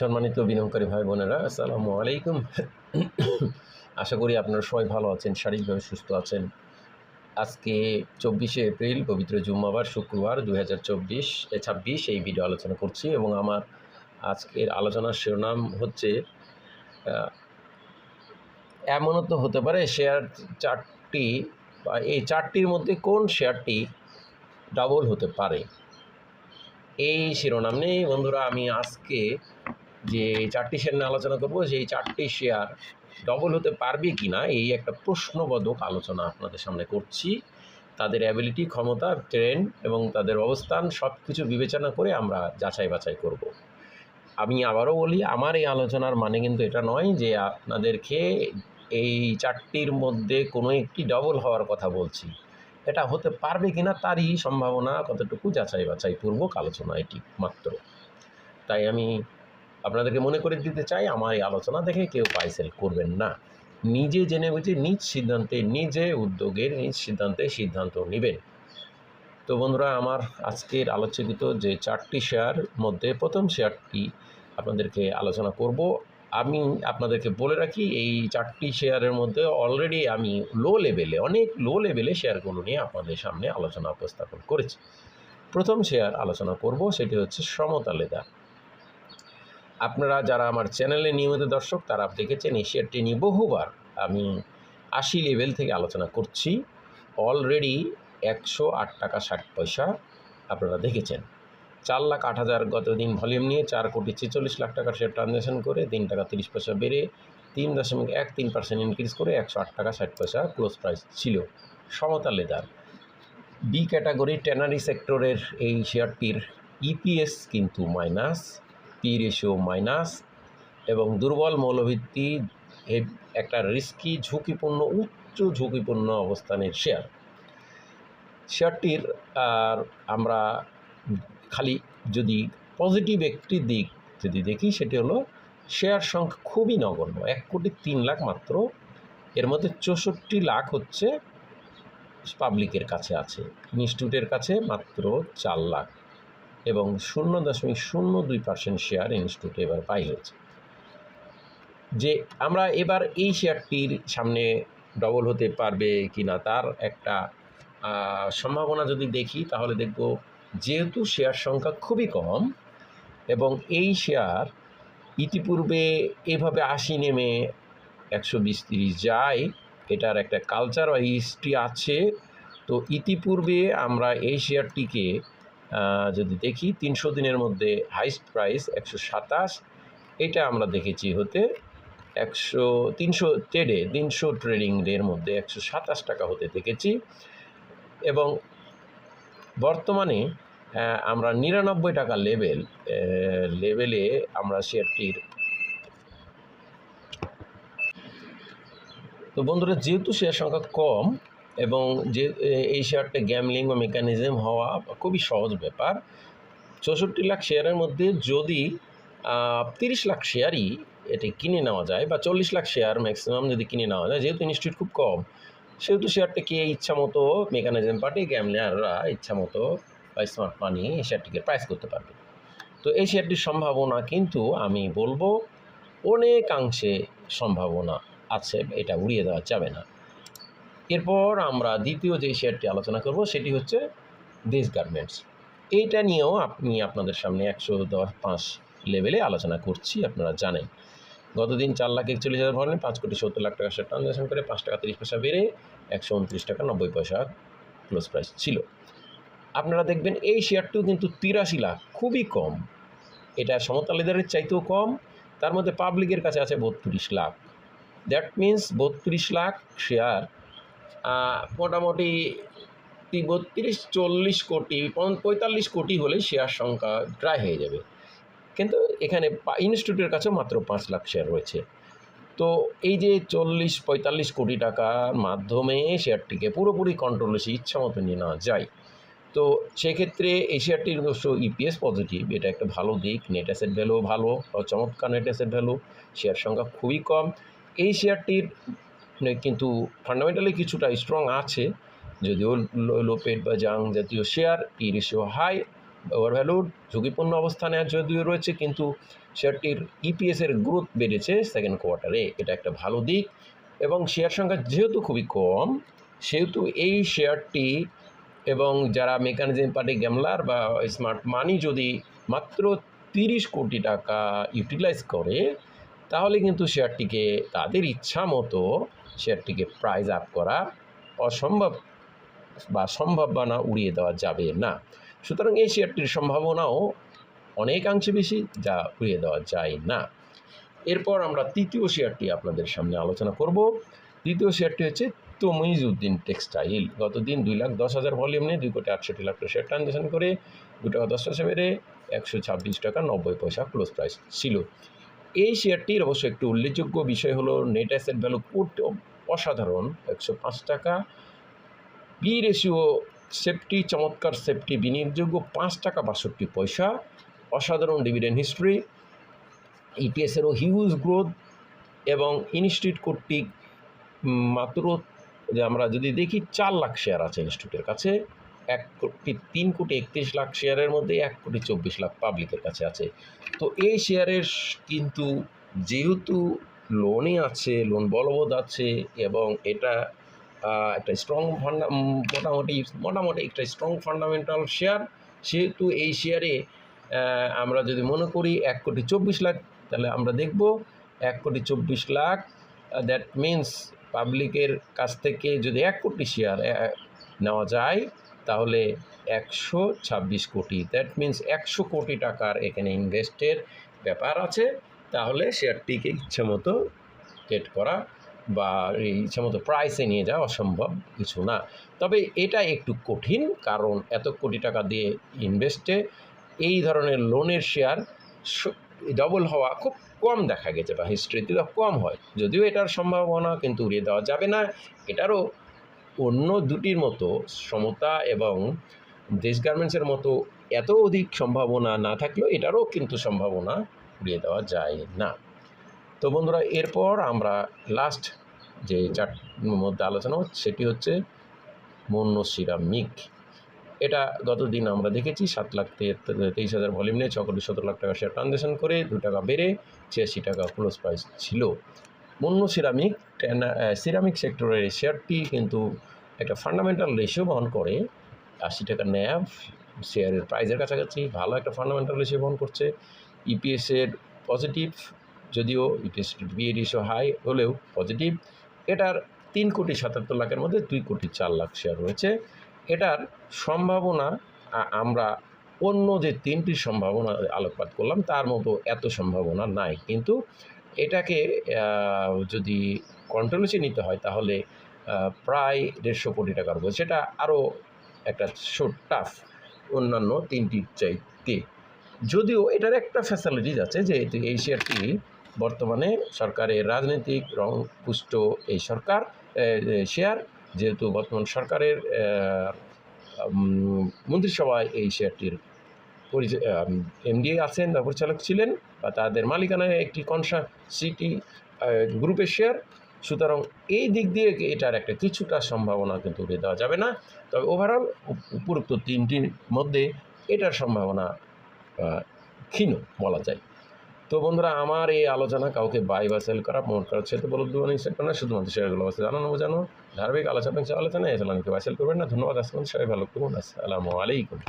সম্মানিত বিনিয়োগকারী ভাই বোনেরা, আসসালামু আলাইকুম। আশা করি আপনারা সবাই ভালো আছেন, শারীরিকভাবে সুস্থ আছেন। আজকে 24শে এপ্রিল, পবিত্র জুম্মাবার, শুক্রবার 2026 এই ভিডিও আলোচনা করছি এবং আমার আজকের আলোচনার শিরোনাম হচ্ছে এমনও তো হতে পারে শেয়ার চারটি বা এই চারটির মধ্যে কোন শেয়ারটি ডাবল হতে পারে। এই শিরোনাম নিয়ে বন্ধুরা আমি আজকে যে চারটি শেয়ার নিয়ে আলোচনা করব, সেই চারটি শেয়ার ডবল হতে পারবে কি না এই একটা প্রশ্নবোধক আলোচনা আপনাদের সামনে করছি। তাদের অ্যাবিলিটি, ক্ষমতা, ট্রেন্ড এবং তাদের অবস্থান সব কিছু বিবেচনা করে আমরা যাচাই বাছাই করব। আমি আবারও বলি, আমার এই আলোচনার মানে কিন্তু এটা নয় যে আপনাদেরকে এই চারটির মধ্যে কোনো একটি ডবল হওয়ার কথা বলছি। এটা হতে পারবে কিনা তারই সম্ভাবনা কতটুকু যাচাই বাছাই পূর্বক আলোচনা এটি মাত্র। তাই আমি আপনাদেরকে মনে করে দিতে চাই, আমার এই আলোচনা দেখে কেউ বাই সেল করবেন না। নিজে জেনে বুঝে নিজ সিদ্ধান্তে, নিজে উদ্যোগের নিজ সিদ্ধান্ত নেবেন। তো বন্ধুরা, আমার আজকের আলোচিত যে চারটি শেয়ার মধ্যে প্রথম শেয়ারটি আপনাদেরকে আলোচনা করব। আমি আপনাদেরকে বলে রাখি, এই চারটি শেয়ারের মধ্যে অলরেডি আমি অনেক লো লেভেলে শেয়ারগুলো নিয়ে আপনাদের সামনে আলোচনা উপস্থাপন করেছি। প্রথম শেয়ার আলোচনা করব, সেটি হচ্ছে সমতা লেদার। আপনারা যারা আমার চ্যানেলে নিয়মিত দর্শক, তারা দেখেছেন এই শেয়ারটি নিয়ে বহুবার আমি 80 লেভেল থেকে আলোচনা করছি। অলরেডি 108 টাকা 60 পয়সা আপনারা দেখেছেন। 4,08,000 গতদিন ভলিউম নিয়ে 4,46,00,000 টাকার শেয়ার ট্রানজ্যাকশন করে 3 টাকা 30 পয়সা বেড়ে 3.13% ইনক্রিজ করে 108 টাকা 60 পয়সা ক্লোজ প্রাইস ছিল। সমতা লেদার বি ক্যাটাগরি ট্যানারি সেক্টরের এই শেয়ারটির ইপিএস কিন্তু মাইনাস, পি রেশিও মাইনাস এবং দুর্বল মৌলভিত্তি, একটা রিস্কি, উচ্চ ঝুঁকিপূর্ণ অবস্থানের শেয়ারটির আমরা খালি যদি পজিটিভ একটি দিক যদি দেখি, সেটি হলো শেয়ার সংখ্যা খুবই নগণ্য, 1,03,00,000 মাত্র। এর মধ্যে 64 লাখ হচ্ছে পাবলিকের কাছে আছে, ইনস্টিটিউটের কাছে মাত্র 4 লাখ এবং 0.02% শেয়ার ইনস্টিটিউটে এবার বাই হয়েছে। যে আমরা এবার এই শেয়ারটির সামনে ডবল হতে পারবে কি না তার একটা সম্ভাবনা যদি দেখি, তাহলে দেখব যেহেতু শেয়ার সংখ্যা খুবই কম এবং এই শেয়ার ইতিপূর্বে এভাবে 80 নেমে 120-30 যায়, এটার একটা কালচার বা হিস্ট্রি আছে। তো ইতিপূর্বে আমরা এই শেয়ারটিকে যদি দেখি 300 দিনের মধ্যে হাইস্ট প্রাইস 127, এটা আমরা দেখেছি হতে 300 ট্রেডিং ডের মধ্যে 127 টাকা হতে দেখেছি এবং বর্তমানে আমরা 99 টাকা লেভেলে আমরা শেয়ারটির। তো বন্ধুরা, যেহেতু শেয়ার সংখ্যা কম এবং যে এই শেয়ারটা গ্যামলিং বা মেকানিজম হওয়া খুবই সহজ ব্যাপার, 64 লাখ শেয়ারের মধ্যে যদি 30 লাখ শেয়ারই এটি কিনে নেওয়া যায় বা 40 লাখ শেয়ার ম্যাক্সিমাম যদি কিনে নেওয়া যায়, যেহেতু ইনস্টিটিউট খুব কম, সেহেতু শেয়ারটাকে ইচ্ছা মতো মেকানিজম পার্টি গ্যামলাররা ইচ্ছা মতো বা স্মার্ট মানি এই শেয়ারটিকে প্রাইস করতে পারবে। তো এই শেয়ারটির সম্ভাবনা কিন্তু আমি বলবো অনেকাংশে সম্ভাবনা আছে, এটা উড়িয়ে দেওয়া যাবে না। এরপর আমরা দ্বিতীয় যে শেয়ারটি আলোচনা করব, সেটি হচ্ছে দেশ গার্মেন্টস। এইটা নিয়েও আপনাদের সামনে 105 লেভেলে আলোচনা করছি। আপনারা জানেন গতদিন 4,41,000 ভরেন 5,70,00,000 টাকা শেয়ার ট্রানজ্যাকশন করে 5 টাকা 30 পয়সা বেড়ে 129 টাকা 90 পয়সা ক্লোজ প্রাইস ছিল। আপনারা দেখবেন এই শেয়ারটিও কিন্তু 83 লাখ, খুবই কম। এটা সমতা লেদারের চাইতেও কম। তার মধ্যে পাবলিকের কাছে আছে 32 lakh. That means 32 lakh share মোটামুটি 32-40 কোটি 45 কোটি হলে শেয়ার সংখ্যা ড্রাই হয়ে যাবে, কিন্তু এখানে ইনস্টিটিউটের কাছেও মাত্র 5 লাখ শেয়ার রয়েছে। তো এই যে 40-45 কোটি টাকার মাধ্যমে শেয়ারটিকে পুরোপুরি কন্ট্রোলে ইচ্ছা মতো নিয়ে নেওয়া যায়। তো সেক্ষেত্রে এই শেয়ারটির অবশ্য ইপিএস পজিটিভ, এটা একটা ভালো দিক। নেট অ্যাসেট ভ্যালু ভালো, চমৎকার নেট অ্যাসেট ভ্যালু, শেয়ার সংখ্যা খুবই কম। এই শেয়ারটির কিন্তু ফান্ডামেন্টালি কিছুটা স্ট্রং আছে, যদিও লো পেড বা জাং জাতীয় share, P ratio high, over valued, ঝুঁকিপূর্ণ অবস্থানে যদিও রয়েছে, কিন্তু শেয়ারটির ইপিএসের গ্রোথ বেড়েছে সেকেন্ড কোয়ার্টারে, এটা একটা ভালো দিক। এবং শেয়ার সংখ্যা যেহেতু খুবই কম, সেহেতু এই শেয়ারটি এবং যারা মেকানিজম পার্টি গ্যামলার বা স্মার্ট মানি যদি মাত্র 30 কোটি টাকা ইউটিলাইজ করে, তাহলে কিন্তু শেয়ারটিকে তাদের ইচ্ছা মতো শেয়ারটিকে প্রাইস আপ করা অসম্ভব বা সম্ভাবনা উড়িয়ে দেওয়া যাবে না। সুতরাং এই শেয়ারটির সম্ভাবনাও অনেকাংশে বেশি, যা উড়িয়ে দেওয়া যায় না। এরপর আমরা তৃতীয় শেয়ারটি আপনাদের সামনে আলোচনা করব। তৃতীয় শেয়ারটি হচ্ছে তমিজউদ্দিন টেক্সটাইল। গত দিন 2,10,000 ভলিউম নিয়ে 2,68,00,000 শেয়ার ট্রানজ্যাকশন করে 2 টাকা 10 পয়সা বেড়ে 126 টাকা 90 পয়সা ক্লোজ প্রাইস ছিল। এই শেয়ারটির অবশ্য একটু উল্লেখযোগ্য বিষয় হলো নেট অ্যাসেট ভ্যালু করতে অসাধারণ 105 টাকা, পি রেশিও সেফটি চমৎকার, সেফটি বিনিয়োগযোগ্য 5 টাকা 62 পয়সা, অসাধারণ ডিভিডেন্ড হিস্ট্রি, ইপিএসেরও হিউজ গ্রোথ এবং ইনস্টিটিউট কর্তৃক মাত্র যে আমরা যদি দেখি 4 লাখ শেয়ার আছে ইনস্টিটিউটের কাছে, 3,31,00,000 শেয়ারের মধ্যে 1,24,00,000 পাবলিকের কাছে আছে। তো এই শেয়ারের কিন্তু যেহেতু লোনে আছে, লোন বলবৎ আছে এবং এটা একটা স্ট্রং মোটামুটি একটা স্ট্রং ফান্ডামেন্টাল শেয়ার, সেহেতু এই শেয়ারে আমরা যদি মনে করি 1,24,00,000, তাহলে আমরা দেখব 1,24,00,000, দ্যাট মিন্স পাবলিকের কাছ থেকে যদি 1 কোটি শেয়ার নেওয়া যায় তাহলে 126 কোটি, দ্যাট মিন্স 100 কোটি টাকার এখানে ইনভেস্টের ব্যাপার আছে। তাহলে শেয়ারটিকে ইচ্ছামতো ট্রেড করা বা ইচ্ছামতো প্রাইসে নিয়ে যাওয়া অসম্ভব কিছু না। তবে এটা একটু কঠিন, কারণ এত কোটি টাকা দিয়ে ইনভেস্টে এই ধরনের লোনের শেয়ার ডবল হওয়া খুব কম দেখা গেছে, বা হিস্ট্রিতে কম হয়। যদিও এটার সম্ভাবনা কিন্তু উড়িয়ে দেওয়া যাবে না। এটারও অন্য দুটির মতো সমতা এবং দেশ গার্মেন্টসের মতো এত অধিক সম্ভাবনা না থাকলেও এটারও কিন্তু সম্ভাবনা উড়িয়ে দেওয়া যায় না। তো বন্ধুরা, এরপর আমরা লাস্ট যে চারটির মধ্যে আলোচনা হচ্ছে সেটি হচ্ছে মন্য সিরামিক। এটা গত দিন আমরা দেখেছি 7,23,000 ভলিউম নিয়ে 6,17,00,000 টাকা শেয়ার ট্রানজ্যাকশন করে 2 টাকা বেড়ে 86 টাকা ক্লোজ প্রাইস ছিল। মন্য সিরামিক সেক্টরের শেয়ারটি কিন্তু একটা ফান্ডামেন্টাল রেশিও বহন করে, 80 টাকা ন্যাভ শেয়ারের প্রাইসের কাছাকাছি ভালো একটা ফান্ডামেন্টাল রেশিও বহন করছে। ইপিএসের পজিটিভ, যদিও ইপিএস বি রেশিও হাই হলেও পজিটিভ। এটার 3,77,00,000 মধ্যে 2,04,00,000 শেয়ার রয়েছে। এটার সম্ভাবনা আমরা অন্য যে 3টি সম্ভাবনা আলোকপাত করলাম তার মতো এত সম্ভাবনা নাই, কিন্তু এটাকে যদি কন্ট্রোলেশে নিতে হয় তাহলে প্রায় 150 কোটি টাকার উপর, সেটা আরও একটা টাফ অন্যান্য 3টির চাইতে। যদিও এটার একটা ফ্যাসিলিটিস আছে, যেহেতু এই শেয়ারটি বর্তমানে সরকারের রাজনৈতিক রং পুষ্ট এই সরকার শেয়ার, যেহেতু বর্তমান সরকারের মন্ত্রিসভায় এই শেয়ারটির এমডি আছেন বা পরিচালক ছিলেন, বা তাদের মালিকানায় একটি সিটি গ্রুপের শেয়ার। সুতরাং এই দিক দিয়ে এটার একটা কিছুটা সম্ভাবনা কিন্তু উড়িয়ে দেওয়া যাবে না। তবে ওভারঅল উপরোক্ত 3টির মধ্যে এটার সম্ভাবনা ক্ষীণ বলা যায়। তো বন্ধুরা, আমার এই আলোচনা কাউকে বাই বা সেল করা, প্রমোট করার সাথে বলতে না, শুধুমাত্র শেয়ারগুলো অবশ্যই বোঝানো ধারাবাহিক আলোচনায় বাই সেল করবেন না। ধন্যবাদ। আসসালাম, সবাই ভালো থাকুন। আসসালামু আলাইকুম।